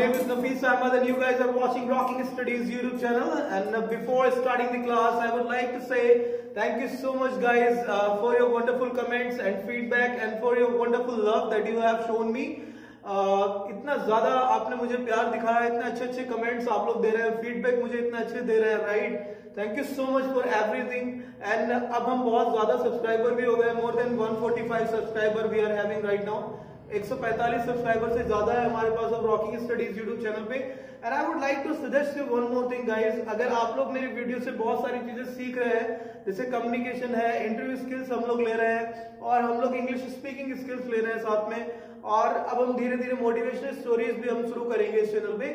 name is Nafis Ahmed and you guys are watching Rocking Studies YouTube channel. And before starting the class, I would like to say thank you so much guys for your wonderful comments and feedback and for your wonderful love that you have shown me. इतना ज्यादा आपने मुझे प्यार दिखाया, इतने अच्छे अच्छे comments आप लोग दे रहे हैं, फीडबैक मुझे इतना अच्छे दे रहे हैं, right? Thank you so much for everything. And अब हम बहुत ज्यादा सब्सक्राइबर भी हो गए, more than 145 subscriber we are having right now. 145 subscriber से ज्यादा है हमारे पास अब रॉकिंग स्टडीज यूट्यूब चैनल पे. And I would like to suggest you one more thing guys. अगर आप लोग मेरी वीडियो से बहुत सारी चीजें सीख रहे हैं, जैसे कम्युनिकेशन है, इंटरव्यू स्किल्स हम लोग ले रहे हैं और हम लोग इंग्लिश स्पीकिंग स्किल्स ले रहे हैं साथ में, और अब हम धीरे धीरे मोटिवेशनल स्टोरीज भी हम शुरू करेंगे इस चैनल पे.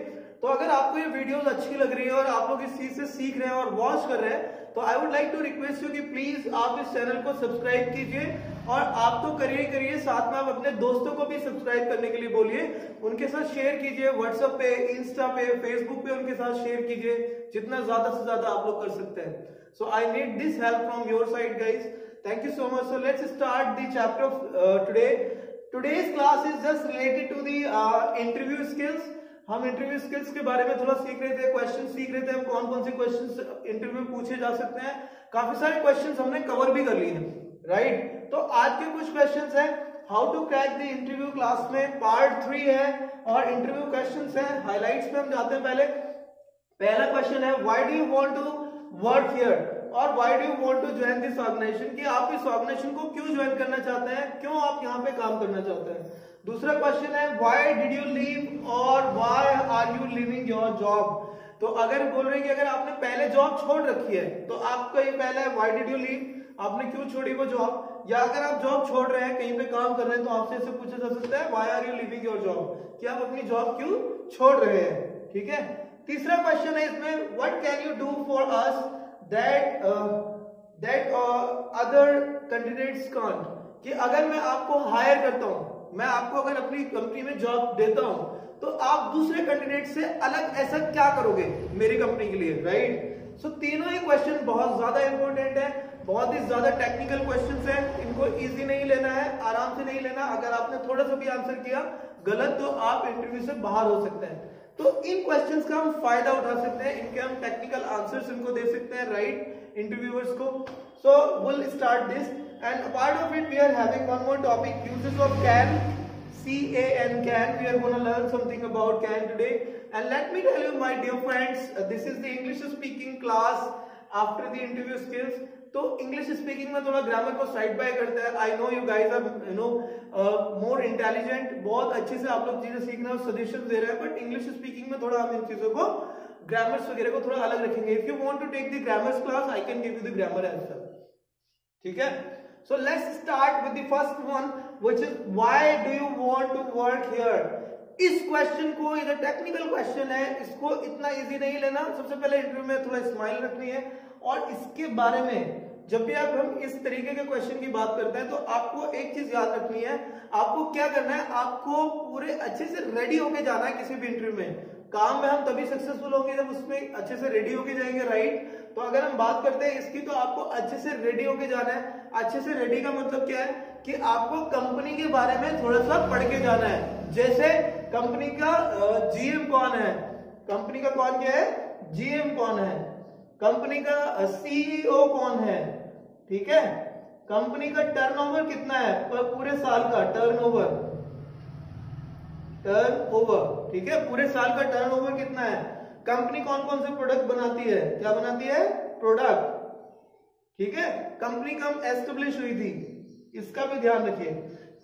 तो अगर आपको ये वीडियोस अच्छी लग रही है और आप लोग इस चीज से सीख रहे हैं और वॉच कर रहे हैं, तो I would like to request you कि प्लीज आप इस चैनल को सब्सक्राइब कीजिए. और आप तो करिए, साथ में आप अपने दोस्तों को भी सब्सक्राइब करने के लिए बोलिए, उनके साथ शेयर कीजिए, व्हाट्सएप पे, इंस्टा पे, फेसबुक पे उनके साथ शेयर कीजिए, जितना ज्यादा से ज्यादा आप लोग कर सकते हैं. So I need this help from your side guys. Thank you so much. So let's start the chapter of today. Today's class is just related to the interview skills. हम इंटरव्यू स्किल्स के बारे में थोड़ा सीख रहे थे, question सीख रहे थे, हम कौन कौन से क्वेश्चन इंटरव्यू पूछे जा सकते हैं. काफी सारे क्वेश्चंस हमने कवर भी कर लिए हैं, राइट? तो आज के कुछ क्वेश्चंस हैं how to crack the interview class में, पार्ट 3 है और इंटरव्यू क्वेश्चंस हैं. हाइलाइट्स पे हम जाते हैं. पहला क्वेश्चन है why do you want to work here और why do you want to join this organization, कि आप इस ऑर्गेनाइजेशन को क्यों ज्वाइन करना चाहते हैं, क्यों आप यहाँ पे काम करना चाहते हैं. दूसरा क्वेश्चन है व्हाई डिड यू लीव और why are you living your job. तो अगर बोल रहे हैं कि अगर आपने पहले जॉब छोड़ रखी है तो आपका ये पहला है व्हाई डिड यू लीव, आपने क्यों छोड़ी वो जॉब, या अगर आप जॉब छोड़ रहे हैं, कहीं पे काम कर रहे हैं, तो आपसे ऐसे पूछा जा सकता है why are you living your job, कि आप अपनी जॉब क्यों छोड़ रहे हैं. ठीक है. तीसरा क्वेश्चन है इसमें what can you do for us that other candidates can't, कि अगर मैं आपको हायर करता हूं, मैं आपको अगर अपनी कंपनी में जॉब देता हूं, तो आप दूसरे कैंडिडेट से अलग ऐसा क्या करोगे मेरी कंपनी के लिए, राइट? सो तीनों ही क्वेश्चन बहुत ज्यादा इंपॉर्टेंट है, बहुत ही ज्यादा टेक्निकल क्वेश्चंस हैं. इनको इजी नहीं लेना है, आराम से नहीं लेना. अगर आपने थोड़ा सा भी आंसर किया गलत तो आप इंटरव्यू से बाहर हो सकते हैं. तो इन क्वेश्चंस का हम फायदा उठा सकते हैं, इनके हम टेक्निकल आंसर्स इनको दे सकते हैं, राइट, इंटरव्यूअर्स को. So will start this and part of it we are having one more topic, uses of can, CAN, can. We are going to learn something about can today. And let me tell you my dear friends, this is the English speaking class after the interview skills. तो English speaking में थोड़ा grammar को side by करते हैं. I know you guys are more intelligent, बहुत अच्छे से आप लोग चीजें सीख रहे हो, सजेशन दे रहे हैं, बट इंग्लिश स्पीकिंग में थोड़ा हम इन चीजों को, ग्रामर्स वगैरह को थोड़ा अलग रखेंगे. If you want to take the grammars class I can give you the grammar answer. ठीक है. So let's start with the first one which is why do you want to work here. इस question को, ये technical question है, इसको इतना easy नहीं लेना. सबसे पहले इंटरव्यू में थोड़ा स्माइल रखनी है, और इसके बारे में जब भी आप हम इस तरीके के क्वेश्चन की बात करते हैं तो आपको एक चीज याद रखनी है. आपको क्या करना है, आपको पूरे अच्छे से रेडी होके जाना है किसी भी इंटरव्यू में. काम में हम तभी सक्सेसफुल होंगे जब उसमें अच्छे से रेडी होके जाएंगे, राइट? तो अगर हम बात करते हैं इसकी, तो आपको अच्छे से रेडी होके जाना है. अच्छे से रेडी का मतलब क्या है कि आपको कंपनी के बारे में थोड़ा सा पढ़ के जाना है. जैसे कंपनी का जीएम कौन है, कंपनी का कौन क्या है, जीएम कौन है, कंपनी का सीईओ कौन है, ठीक है, कंपनी का टर्नओवर कितना है पूरे साल का, टर्नओवर, ठीक है, पूरे साल का टर्नओवर कितना है, कंपनी कौन कौन से प्रोडक्ट बनाती है, क्या बनाती है, प्रोडक्ट, ठीक है, कंपनी कब एस्टेब्लिश हुई थी, इसका भी ध्यान रखिए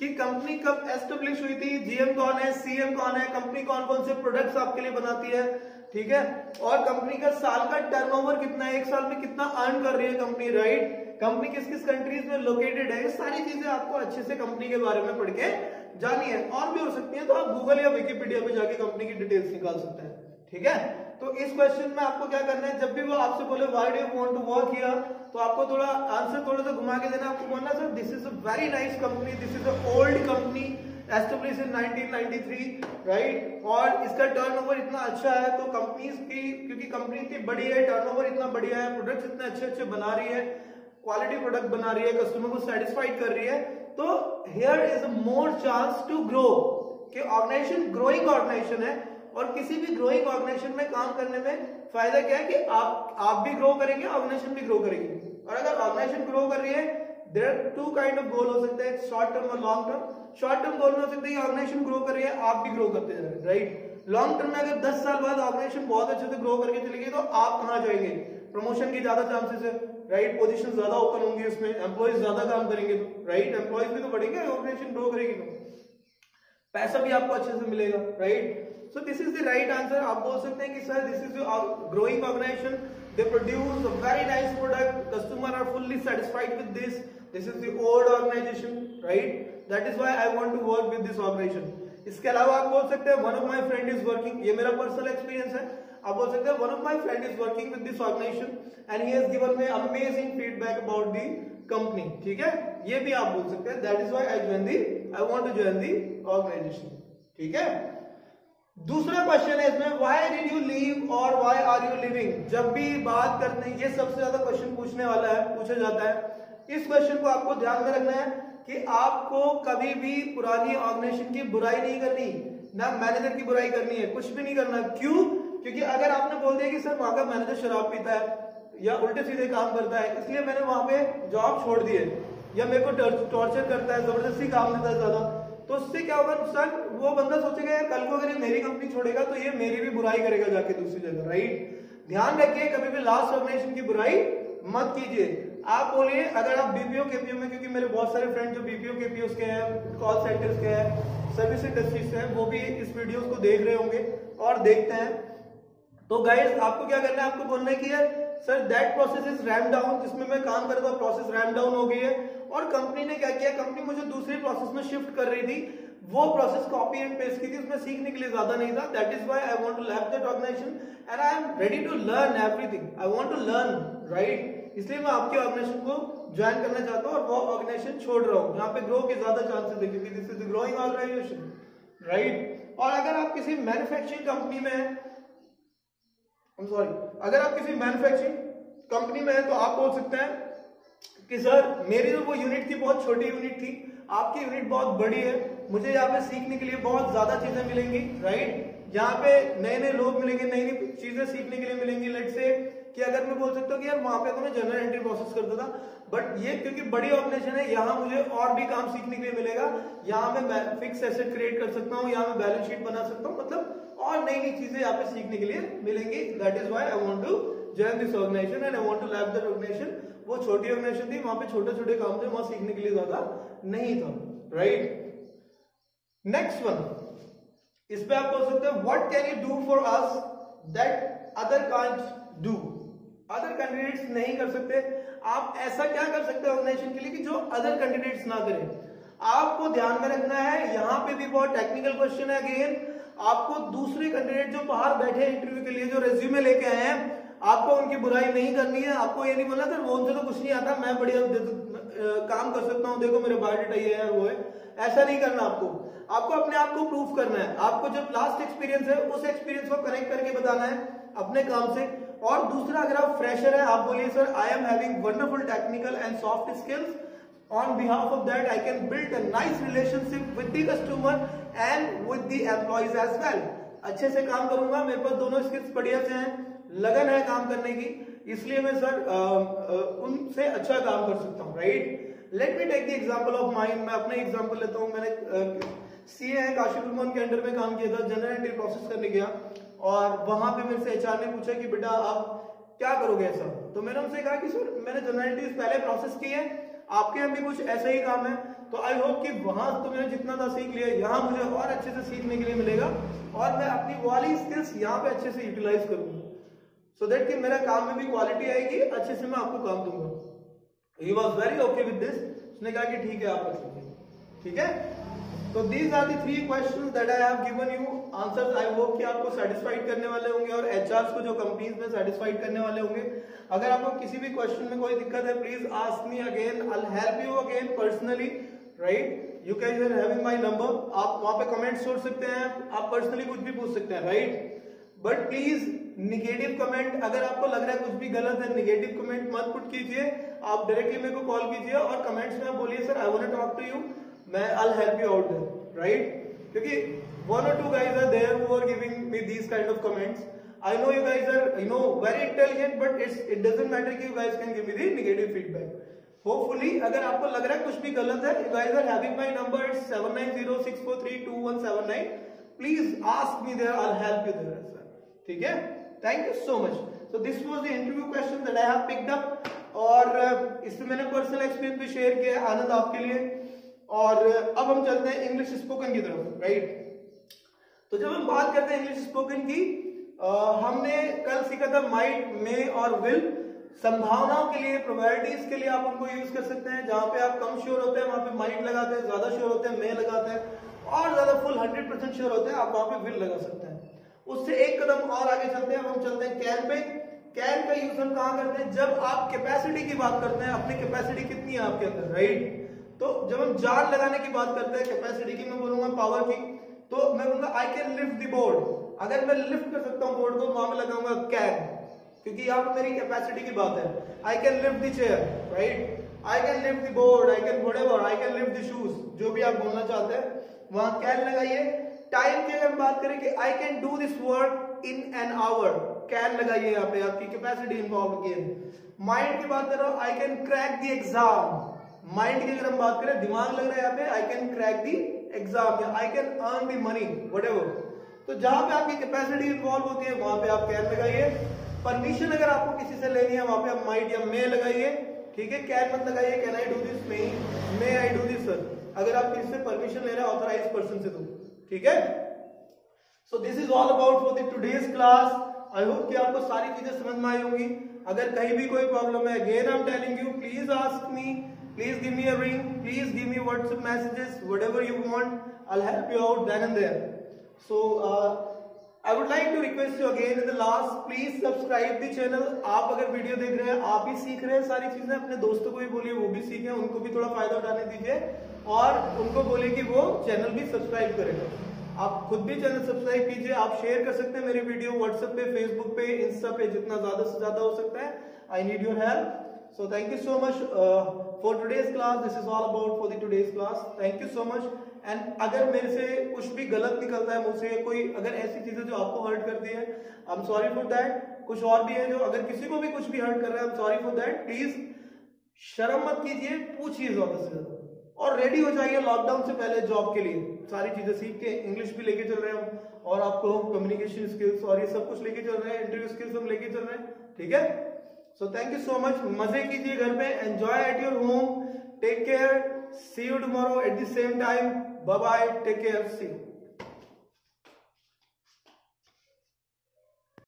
कि कंपनी कब एस्टेब्लिश हुई थी, जीएम कौन है, सीएम कौन है, कंपनी कौन कौन से प्रोडक्ट्स आपके लिए बनाती है, ठीक है, और कंपनी का साल का टर्नओवर कितना है, एक साल में कितना अर्न कर रही है कंपनी, राइट, कंपनी किस किस कंट्रीज में लोकेटेड है. ये सारी चीजें आपको अच्छे से कंपनी के बारे में पढ़ के जानी है. और भी हो सकती है, तो आप गूगल या विकिपीडिया पे जाके कंपनी की डिटेल्स निकाल सकते हैं. ठीक है. तो इस क्वेश्चन में आपको क्या करना है, जब भी वो आपसे बोले why do you want to work here, तो आपको थोड़ा आंसर थोड़ा सा घुमा के देना. आपको बोलना sir this is a very nice company, this is a old company establish in 1993, right, और इसका टर्नओवर इतना अच्छा है. तो कंपनीज की, क्योंकि कंपनी इतनी बड़ी है, टर्नओवर इतना बढ़िया है, प्रोडक्ट्स इतने अच्छे अच्छे बना रही है, क्वालिटी प्रोडक्ट बना रही है, कस्टमर को सेटिस्फाइड कर रही है, तो here is more chance to grow. कि ऑर्गेनाइजेशन ग्रोइंग ऑर्गेनाइजेशन है और किसी भी ग्रोइंग ऑर्गेनाइजेशन में काम करने में फायदा क्या है कि आप भी ग्रो करेंगे, ऑर्गेनाइजेशन भी ग्रो करेगी। और अगर ऑर्गेनाइजेशन ग्रो कर रही है, there are two kind of goal हो सकते हैं, शॉर्ट टर्म और long term. Short term goal में हो सकता है कि ऑर्गेनाइजेशन ग्रो कर रही है, आप भी ग्रो करते जा रहे हैं, राइट। लॉन्ग टर्म में अगर 10 साल बाद ऑर्गेनाइजेशन बहुत अच्छे से ग्रो करके चलेगी तो आप कहां जाएंगे, प्रमोशन की ज्यादा चांसेस है, राइट, पोजीशन ज्यादा ओपन होंगी, उसमें एम्प्लॉइज ज्यादा काम करेंगे तो, राइट, एम्प्लॉइज भी तो बढ़ेंगे, ऑर्गेनाइजेशन ग्रो करेगी तो पैसा भी आपको अच्छे से मिलेगा, right. So this is the right answer. आप बोल सकते हैं कि sir this is growing organisation, they produce a very nice product, customer are fully satisfied with this, this is the old organisation, right, that is why I want to work with this organisation. इसके अलावा आप बोल सकते हैं one of my friend is working, ये मेरा personal experience है। आप बोल सकते हैं one of my friend is working with this organisation and he has given me amazing feedback about the company, ठीक है, ये भी आप बोल सकते हैं, that is why I want to join the organisation, ठीक है। दूसरा क्वेश्चन है इसमें, व्हाई डिड यू लीव और व्हाई आर यू लिविंग। जब भी बात करते हैं, ये सबसे ज्यादा क्वेश्चन पूछने वाला है, पूछा जाता है। इस क्वेश्चन को आपको ध्यान में रखना है कि आपको कभी भी पुरानी ऑर्गेनाइजेशन की बुराई नहीं करनी, ना मैनेजर की बुराई करनी है, कुछ भी नहीं करना। क्यों? क्योंकि अगर आपने बोल दिया कि सर वहां का मैनेजर शराब पीता है या उल्टे सीधे काम करता है, इसलिए मैंने वहां पे जॉब छोड़ दी है, या मेरे को टॉर्चर करता है, जबरदस्ती काम देता है ज्यादा, तो उससे क्या होगा नुकसान, वो बंदा सोचेगा यार कल को अगर ये मेरी कंपनी छोड़ेगा तो ये मेरी भी बुराई करेगा जाके दूसरी जगह, राइट। ध्यान रखिए कभी भी लास्ट ऑर्गेनाइजेशन की बुराई मत कीजिए। आप बोलिए अगर आप बीपीओ केपीओ में, क्योंकि मेरे बहुत सारे फ्रेंड जो बीपीओ केपीओ के हैं, कॉल सेंटर्स के हैं, सर्विस इंडस्ट्रीज से हैं, वो भी इस वीडियोस को देख रहे होंगे और देखते हैं। तो गाइस आपको क्या करना है, आपको बोलना है कि यार sir that process is RAM down, जिसमें मैं काम कर रहा था प्रोसेस रैम डाउन हो गई है, और कंपनी ने क्या किया, कंपनी मुझे दूसरे प्रोसेस में शिफ्ट कर रही थी, वो प्रोसेस कॉपी एंड पेस्ट की थी, उसमें सीखने के लिए ज्यादा नहीं था। That is why I want to leave that organisation and I am ready to learn everything, I want to learn, right. इसलिए मैं आपके ऑर्गेनाइजेशन को ज्वाइन करना चाहता हूं और वो ऑर्गेनाइजेशन छोड़ रहा हूं जहां पे ग्रो के ज्यादा चांसेस है, क्योंकि this is growing organisation, right. और अगर आप किसी मैन्युफैक्चरिंग कंपनी में, अगर आप किसी मैन्युफैक्चरिंग कंपनी में है तो आप बोल सकते हैं कि सर मेरी जो वो यूनिट थी बहुत छोटी यूनिट थी, आपकी यूनिट बहुत बड़ी है, मुझे यहाँ पे सीखने के लिए बहुत ज्यादा चीजें मिलेंगी, राइट। यहाँ पे नए नए लोग मिलेंगे, नई नई चीजें सीखने के लिए मिलेंगी। लेट्स से कि अगर मैं बोल सकता हूँ कि यार वहां पे तो मैं जनरल एंट्री प्रोसेस करता था, बट ये क्योंकि बड़ी ऑर्गेनाइजेशन है, यहाँ मुझे और भी काम सीखने के लिए मिलेगा, यहाँ मैं फिक्स एसेट क्रिएट कर सकता हूँ, यहाँ मैं बैलेंस शीट बना सकता हूँ, मतलब और नई नई चीजें यहाँ पे सीखने के लिए मिलेंगी। That is why I want to join this organisation and I want to leave that organisation. वो छोटी ऑर्गेनाइजेशन थी, वहां पे छोटे छोटे काम थे, वहां सीखने के लिए ज्यादा नहीं था, राइट। नेक्स्ट वन, इस पे आप बोल सकते हैं what can you do for us that other can't do. Other candidates नहीं कर सकते, आप ऐसा क्या कर सकते हैं ऑर्गेनाइजेशन के लिए कि जो अदर कैंडिडेट्स ना करें। आपको ध्यान में रखना है, यहाँ पे भी बहुत टेक्निकल क्वेश्चन है। अगेन आपको दूसरे कैंडिडेट जो बाहर बैठे इंटरव्यू के लिए, जो रेज्यूमे लेके आए हैं, आपको उनकी बुराई नहीं करनी है। आपको ये नहीं बोलना सर वो उनसे तो कुछ नहीं आता, मैं बढ़िया काम कर सकता हूँ, देखो मेरा बायोडाटा ये है वो है, ऐसा नहीं करना। आपको अपने आप को प्रूफ करना है। आपको जो लास्ट एक्सपीरियंस है उस एक्सपीरियंस को कनेक्ट करके बताना है अपने काम से। और दूसरा, अगर आप फ्रेशर है, आप बोलिए sir I am having wonderful technical and soft skills, on behalf of that I can build a nice relationship with the customer and with the employees as well। अच्छे से काम करूंगा, मेरे पास दोनों स्किल्स बढ़िया से हैं, लगन है काम करने की, इसलिए मैं सर उनसे अच्छा काम कर सकता हूँ, right. Let me take the example of mine, मैं अपने एग्जांपल लेता हूँ। मैंने सीए है काशीपुर के अंडर में काम किया था, जनरल एंट्री प्रोसेस करने गया और वहां पे मेरे से एचआर ने पूछा कि बेटा आप क्या करोगे ऐसा। तो मैंने उनसे कहा कि सर मैंने जनरल एंट्री पहले प्रोसेस की है, आपके यहाँ भी कुछ ऐसा ही काम है, तो आई होप कि वहां तो मैंने जितना था सीख लिया, यहाँ मुझे और अच्छे से सीखने के लिए मिलेगा और मैं अपनी वाली स्किल्स यहाँ पे अच्छे से यूटिलाइज करूंगा, सो दैट कि मेरा काम में भी क्वालिटी आएगी, अच्छे से मैं आपको काम दूंगा। He was very okay with this, उसने कहा कि ठीक है आप कर सकते हैं, ठीक है। तो these are the 3 questions that I have given you answers. I hope कि आपको सेटिस्फाइड करने वाले होंगे और एचआर्स को जो कंपनीज में सेटिस्फाइड करने वाले होंगे। अगर आपको किसी भी क्वेश्चन में कोई दिक्कत है, please ask me again, I will help you again personally, right. You can are having my number, आप वहां पे कमेंट छोड़ सकते हैं, आप पर्सनली कुछ भी पूछ सकते हैं, right. But please negative comment, अगर आपको लग रहा है कुछ भी गलत है, निगेटिव कमेंट मत पुट कीजिए, आप डायरेक्टली मेरे को कॉल कीजिए और कमेंट्स में आप बोलिए sir I want to talk to you, मैं I will help you out there, right. क्योंकि 1 or 2 guys are there who are giving me these kind of comments. I know you guys are very intelligent, but it doesn't matter कि you guys can give me the negative feedback. Hopefully अगर आपको लग रहा है कुछ भी गलत है, you guys are having my number, it's 7906432179. Please ask me there, I'll help you there as well. ठीक है? Thank you so much. So this was the interview question that I have picked up, और इसमें मैंने personal experience भी share किया है आनंद आपके लिए। और अब हम चलते हैं इंग्लिश स्पोकन की तरफ, राइट? तो जब हम बात करते हैं इंग्लिश स्पोकन की, हमने कल सीखा था माइट, मे और विल। संभावनाओं के लिए, प्रोबेबिलिटीज के लिए आप उनको यूज कर सकते हैं। जहां पे आप कम श्योर होते हैं वहां पे माइट लगाते हैं, ज्यादा श्योर होते हैं मे लगाते हैं, और ज्यादा फुल 100% श्योर होते हैं आप वहां पे विल लगा सकते हैं। उससे एक कदम और आगे चलते हैं, हम चलते हैं कैन पे। कैन का यूज हम कहां करते हैं? जब आप कैपेसिटी की बात करते हैं, अपनी कैपेसिटी कितनी है आपके अंदर, राइट? तो जब हम जान लगाने की बात करते हैं कैपेसिटी की, मैं बोलूंगा पावर की, तो मैं बोलूंगा I can lift the board. अगर मैं लिफ्ट कर सकता हूं बोर्ड को, वहां में लगाऊंगा कैन, क्योंकि यहाँ पे मेरी कैपेसिटी की बात है। I can lift the chair, right? I can lift the board, I can whatever, I can lift the shoes, जो भी आप बोलना चाहते हैं वहां कैन लगाइए। टाइम की अगर बात करें कि I can do this work in an hour, can लगाइए यहाँ पे, आपकी कैपेसिटी इन्वॉल्व अगेन। माइंड की बात कर रहा हूं, आई can crack the exam. Mind की अगर हम बात करें, दिमाग लग रहा है यहाँ पे, I can crack the exam, या I can earn the money, whatever. तो जहां पे आपकी कैपेसिटी इन्वॉल्व होती है वहां पे आप कैन लगाइए। परमिशन अगर आपको किसी से लेनी है वहां पे आप माइट या मे लगाइए, ठीक है? कैन मत लगाइए, can I do this, may I do this sir. अगर आप किसी से परमिशन ले रहे हैं ऑथराइज पर्सन से, तो ठीक है? सो this is all about for the today's class. I hope कि आपको सारी चीजें समझ में आई होंगी। अगर कहीं भी कोई प्रॉब्लम है, again I am telling you, please ask me, please give me a ring, please give me WhatsApp messages, whatever you want, I'll help you out then and there. So I would like to request you again in the last, please subscribe the channel. आप अगर video देख रहे हैं, आप ही सीख रहे हैं सारी चीजें, अपने दोस्तों को भी बोलिए वो भी सीखें, उनको भी थोड़ा फायदा उठाने दीजिए, और उनको बोलिए कि वो चैनल भी सब्सक्राइब करें। आप खुद भी चैनल सब्सक्राइब कीजिए। आप शेयर कर सकते हैं मेरी वीडियो व्हाट्सएप पे, फेसबुक पे, इंस्टा पे, जितना ज्यादा से ज्यादा हो सकता है। I need your help. So thank you so much for today's class. This is all about for the today's class. Thank you so much. And अगर मेरे से कुछ भी गलत निकलता है मुझसे, कोई अगर ऐसी चीजें जो आपको हर्ट करती है, I'm sorry for that. कुछ और भी है जो अगर किसी को भी कुछ भी हर्ट कर रहा है, I'm sorry for that. Please शर्म मत कीजिए, पूछिए ज्यादा से ज्यादा, और रेडी हो जाइए लॉकडाउन से पहले जॉब के लिए। सारी चीजें सीख के इंग्लिश भी लेके चल रहे हैं हम, और आपको कम्युनिकेशन स्किल्स और ये सब कुछ लेके चल रहे हैं, इंटरव्यू स्किल्स हम लेके चल रहे हैं, ठीक है? So thank you so much. मजे कीजिए घर पे, enjoy at your home. Take care. See you tomorrow at the same time. Bye bye. Take care. See you.